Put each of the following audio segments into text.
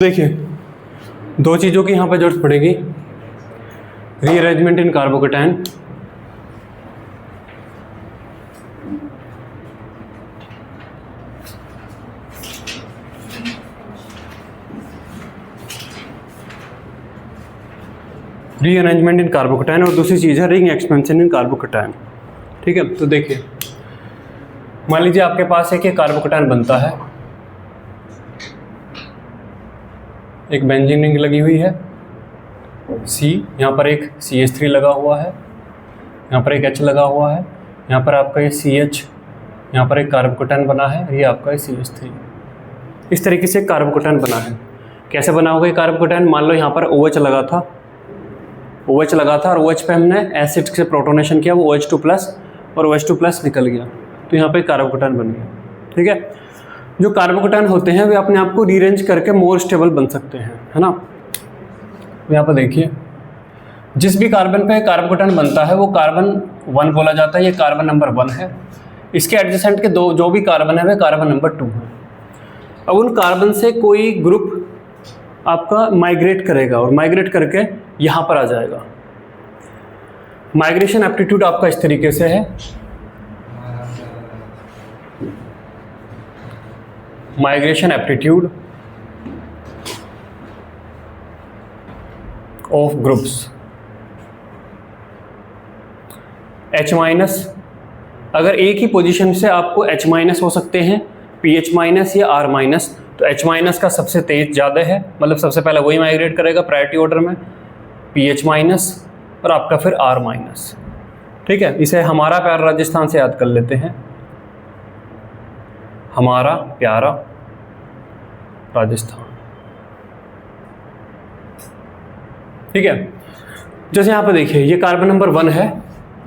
देखिए दो चीज़ों की यहाँ पे जरूरत पड़ेगी, रीअरेंजमेंट इन कार्बोकेटायन रीअरेंजमेंट इन कार्बोकेटायन और दूसरी चीज़ है रिंग एक्सपेंशन इन कार्बोकेटायन। ठीक है, तो देखिए मान लीजिए आपके पास एक कार्बोकेटायन बनता है, एक बेंजीन रिंग लगी हुई है C, यहाँ पर एक CH3 लगा हुआ है, यहाँ पर एक H लगा हुआ है, यहाँ पर आपका ये CH, यहाँ पर एक कार्बोकेटायन बना है, ये आपका CH3। इस तरीके से कार्बोकेटायन बना है। कैसे बना होगा ये कार्बोकेटायन? मान लो यहाँ पर OH लगा था, OH लगा था और OH पे हमने एसिड से प्रोटोनेशन किया, वो OH2+ और OH2+ निकल गया, तो यहाँ पे कार्बोकेटायन बन गया। ठीक है, जो कार्बोकेटायन होते हैं वे अपने आप को रीअरेंज करके मोर स्टेबल बन सकते हैं, है ना। यहाँ पर देखिए जिस भी कार्बन पे कार्बोकेटायन बनता है वो कार्बन 1 बोला जाता है, ये कार्बन नंबर 1 है। इसके एडजेसेंट के दो जो भी कार्बन है वे कार्बन नंबर 2 है। अब उन कार्बन से कोई ग्रुप आपका माइग्रेट करेगा और माइग्रेट करके यहाँ पर आ जाएगा। माइग्रेशन एप्टीट्यूड आपका इस तरीके से है, migration aptitude of groups H-, अगर एक ही पोजीशन से आपको H- हो सकते हैं, PH- या R-, तो H- का सबसे तेज ज़्यादा है, मतलब सबसे पहले वही माइग्रेट करेगा प्रायोरिटी ऑर्डर में, PH- और आपका फिर R-। ठीक है, इसे हमारा प्यारा राजस्थान से याद कर लेते हैं, हमारा प्यारा राजस्थान। ठीक है, जैसे यहाँ पे देखिए ये कार्बन नंबर 1 है,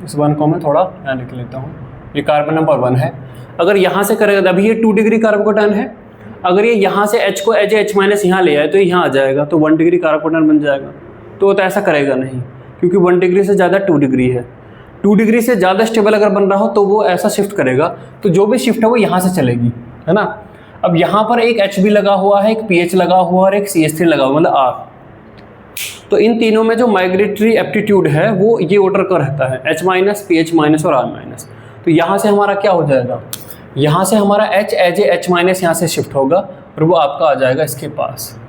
इस 1 को मैं थोड़ा यहाँ लिख लेता हूँ, ये कार्बन नंबर 1 है। अगर यहाँ से करेगा, अभी ये 2 डिग्री कार्बोकेटायन है, अगर ये यहाँ से H को H- यहाँ ले आए तो यहाँ आ जाएगा, तो 1 डिग्री कार्बोकेटायन बन जाएगा। तो ऐसा करेगा नहीं, क्योंकि 1 डिग्री से ज़्यादा 2 डिग्री है। 2 डिग्री से ज़्यादा स्टेबल अगर बन रहा हो तो वो ऐसा शिफ्ट करेगा, तो जो भी शिफ्ट है वो यहाँ से चलेगी, है ना। अब यहाँ पर एक H भी लगा हुआ है, एक PH लगा हुआ और एक CH3 लगा हुआ, मतलब R। तो इन तीनों में जो माइग्रेटरी एप्टीट्यूड है वो ये ऑर्डर का रहता है, H-, PH- और R-। तो यहाँ से हमारा क्या हो जाएगा, यहाँ से हमारा H H- यहाँ से शिफ्ट होगा और वो आपका आ जाएगा इसके पास।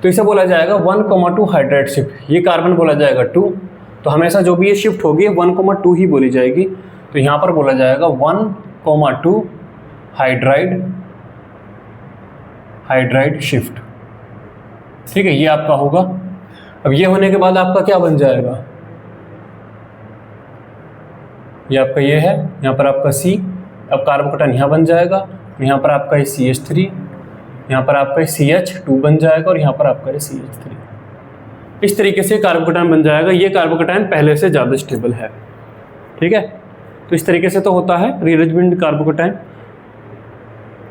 तो इसे बोला जाएगा 1,2 हाइड्राइड शिफ्ट। ये कार्बन बोला जाएगा 2, तो हमेशा जो भी ये शिफ्ट होगी 1,2 ही बोली जाएगी। तो यहाँ पर बोला जाएगा 1,2 हाइड्राइड शिफ्ट। ठीक है, ये आपका होगा। अब ये होने के बाद आपका क्या बन जाएगा, ये आपका ये है, यहाँ पर आपका C, अब कार्बोकेटायन यहाँ बन जाएगा, यहाँ पर आपका ये CH3, यहाँ पर आपका ये CH2 बन जाएगा और यहाँ पर आपका ये CH3। इस तरीके से कार्बोकेटायन बन जाएगा। ये कार्बोकेटायन पहले से ज़्यादा स्टेबल है। ठीक है, तो इस तरीके से तो होता है रीअरेंजमेंट कार्बोकेटायन।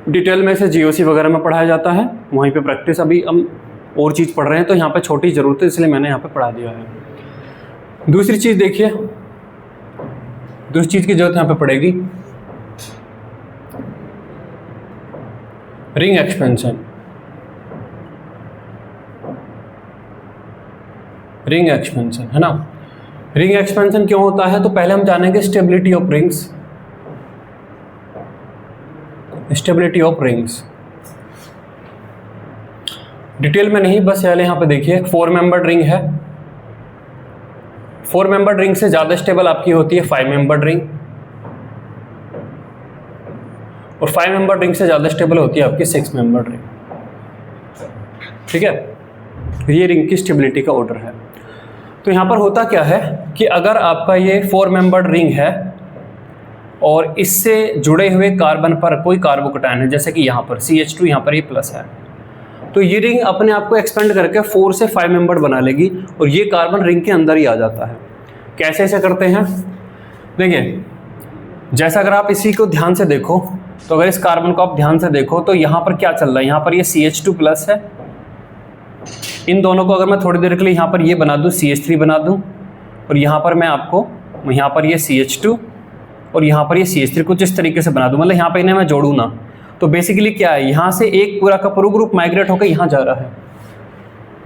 डिटेल में से GOC वगैरह में पढ़ाया जाता है, वहीं पे प्रैक्टिस अभी हम और चीज़ पढ़ रहे हैं तो यहाँ पे छोटी ज़रूरत है, इसलिए मैंने यहाँ पे पढ़ा दिया है। दूसरी चीज़ देखिए, दूसरी चीज़ की जरूरत यहाँ पे पड़ेगी, रिंग एक्सपेंशन। रिंग एक्सपेंशन, है ना। रिंग एक्सपेंशन क्यों होता है, तो पहले हम जानेंगे stability of rings. Stability of rings detail में नहीं, बस यहाँ पे देखिए 4 मेंबर्ड रिंग है। 4 मेंबर्ड रिंग से ज़्यादा स्टेबल आपकी होती है 5 मेंबर्ड रिंग, और 5 मेंबर्ड रिंग से ज़्यादा स्टेबल होती है आपकी 6 मेंबर्ड रिंग। ठीक है, ये रिंग की स्टेबिलिटी का ऑर्डर है। तो यहाँ पर होता क्या है कि अगर आपका ये 4 मेंबर्ड रिंग है और इससे जुड़े हुए कार्बन पर कोई कार्बोकेटायन है, जैसे कि यहाँ पर CH2, यहाँ पर ये प्लस है, तो ये रिंग अपने आप को एक्सपेंड करके 4 से 5 मेंबर्ड बना लेगी और ये कार्बन रिंग के अंदर ही आ जाता है। कैसे ऐसे करते हैं, देखिए जैसा अगर आप इसी को ध्यान से देखो, तो अगर इस कार्बन को आप ध्यान से देखो तो यहाँ पर क्या चल रहा है, यहाँ पर ये CH2+ है। इन दोनों को अगर मैं थोड़ी देर के लिए यहाँ पर ये बना दूँ, CH3 बना दूँ, और यहाँ पर मैं आपको यहाँ पर ये CH2 और यहाँ पर ये CH3 कुछ इस तरीके से बना दूँ, मतलब यहाँ पर इन्हें मैं जोड़ूँ ना, तो बेसिकली क्या है, यहाँ से एक पूरा का पूरा ग्रुप माइग्रेट होकर यहाँ जा रहा है।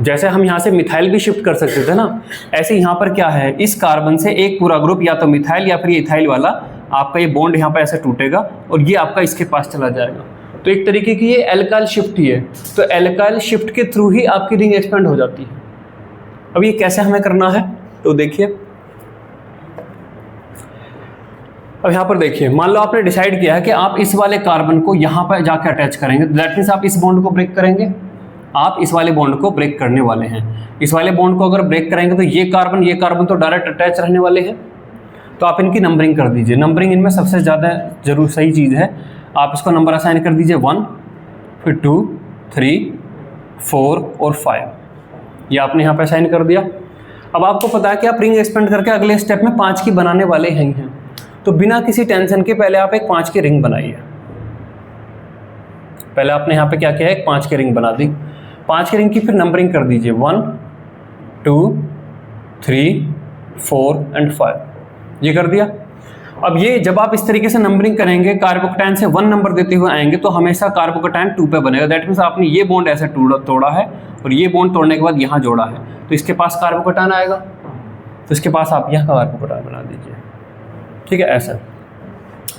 जैसे हम यहाँ से मिथाइल भी शिफ्ट कर सकते थे ना, ऐसे यहाँ पर क्या है, इस कार्बन से एक पूरा ग्रुप या तो मिथाइल या फिर ये इथाइल वाला, आपका ये बॉन्ड यहाँ पर ऐसे टूटेगा और ये आपका इसके पास चला जाएगा। तो एक तरीके की ये एल्काइल शिफ्ट ही है। तो एल्काइल शिफ्ट के थ्रू ही आपकी रिंग एक्सपेंड हो जाती है। अब ये कैसे हमें करना है, तो देखिए अब यहाँ पर देखिए, मान लो आपने डिसाइड किया है कि आप इस वाले कार्बन को यहाँ पर जाके अटैच करेंगे, दैट मीन्स आप इस बॉन्ड को ब्रेक करेंगे, आप इस वाले बॉन्ड को ब्रेक करने वाले हैं। इस वाले बॉन्ड को अगर ब्रेक करेंगे तो ये कार्बन तो डायरेक्ट अटैच रहने वाले हैं। तो आप इनकी नंबरिंग कर दीजिए। नंबरिंग इनमें सबसे ज़्यादा जरूर सही चीज़ है। आप इसको नंबर असाइन कर दीजिए 1, फिर 2, 3, 4 और 5। ये आपने यहाँ पे असाइन कर दिया। अब आपको पता है कि आप रिंग एक्सपेंड करके अगले स्टेप में 5 की बनाने वाले हैं। तो बिना किसी टेंशन के पहले आप एक 5 की रिंग बनाइए। पहले आपने यहाँ पे क्या किया है, एक 5 की रिंग बना दी। 5 की रिंग की फिर नंबरिंग कर दीजिए 1, 2, 3, 4 एंड 5। ये कर दिया। अब ये जब आप इस तरीके से नंबरिंग करेंगे, कार्बोकैटायन से 1 नंबर देते हुए आएंगे तो हमेशा कार्बोकैटायन 2 पे बनेगा। दैट मीन्स आपने ये बॉन्ड ऐसे तोड़ा है और ये बॉन्ड तोड़ने के बाद यहाँ जोड़ा है, तो इसके पास कार्बोकैटायन आएगा, तो इसके पास आप यहाँ कार्बोकैटायन बना दीजिए। ठीक है, ऐसा।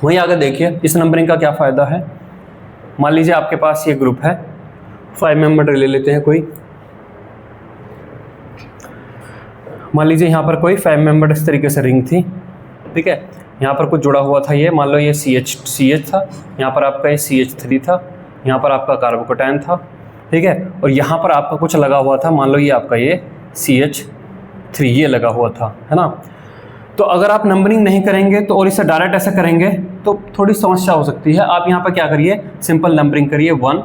वहीं आगे देखिए इस नंबरिंग का क्या फ़ायदा है। मान लीजिए आपके पास ये ग्रुप है, 5 मेंबर ले लेते हैं कोई। मान लीजिए यहाँ पर कोई 5 मेंबर इस तरीके से रिंग थी। ठीक है, यहाँ पर कुछ जुड़ा हुआ था, ये मान लो ये CH था, यहाँ पर आपका ये CH3 था, यहाँ पर आपका कार्बोकैटायन था। ठीक है, और यहाँ पर आपका कुछ लगा हुआ था, मान लो ये आपका ये CH3 ये लगा हुआ था, है ना। तो अगर आप नंबरिंग नहीं करेंगे तो और इसे डायरेक्ट ऐसा करेंगे तो थोड़ी समस्या हो सकती है। आप यहाँ पर क्या करिए, सिंपल नंबरिंग करिए 1।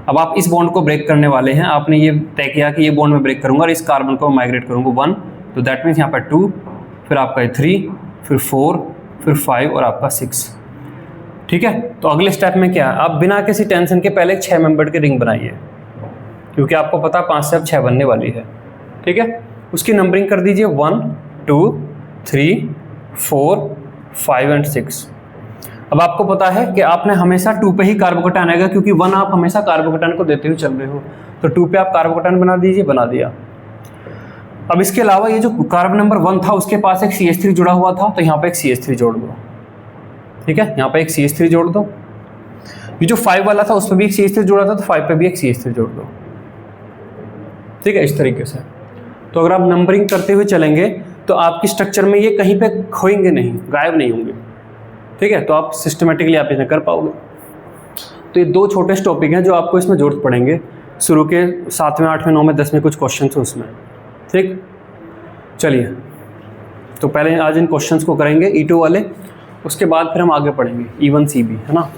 अब आप इस बॉन्ड को ब्रेक करने वाले हैं, आपने ये तय किया कि ये बॉन्ड में ब्रेक करूँगा और इस कार्बन को माइग्रेट करूँगा 1, तो दैट मीन्स यहाँ पर 2, फिर आपका 3, फिर 4, फिर 5 और आपका 6। ठीक है, तो अगले स्टेप में क्या है, आप बिना किसी टेंशन के पहले 6 मेंबर की रिंग बनाइए, क्योंकि आपको पता 5 से अब 6 बनने वाली है। ठीक है, उसकी नंबरिंग कर दीजिए 1, 2, 3, 4, 5 एंड 6। अब आपको पता है कि आपने हमेशा 2 पे ही कार्बोकैटायन आएगा, क्योंकि 1 आप हमेशा कार्बोकैटायन को देते हुए चल रहे हो, तो 2 पे आप कार्बोकैटायन बना दीजिए, बना दिया। अब इसके अलावा ये जो कार्बन नंबर 1 था उसके पास एक CH3 जुड़ा हुआ था, तो यहाँ पे एक CH3 जोड़ दो। ठीक है, यहाँ पे एक CH3 जोड़ दो। ये जो 5 वाला था उस पर भी एक CH3 जोड़ा था, तो 5 पे भी एक CH3 जोड़ दो। ठीक है, इस तरीके से। तो अगर आप नंबरिंग करते हुए चलेंगे तो आपकी स्ट्रक्चर में ये कहीं पे खोएंगे नहीं, गायब नहीं होंगे। ठीक है, तो आप सिस्टमेटिकली आप इन्हें कर पाओगे। तो ये 2 छोटे टॉपिक हैं जो आपको इसमें जरूरत पड़ेंगे। शुरू के 7वें, 8वें, 9वें, 10वें कुछ क्वेश्चन हैं उसमें। ठीक, चलिए तो पहले आज इन क्वेश्चंस को करेंगे E2 वाले, उसके बाद फिर हम आगे पढ़ेंगे E1 CB, है ना।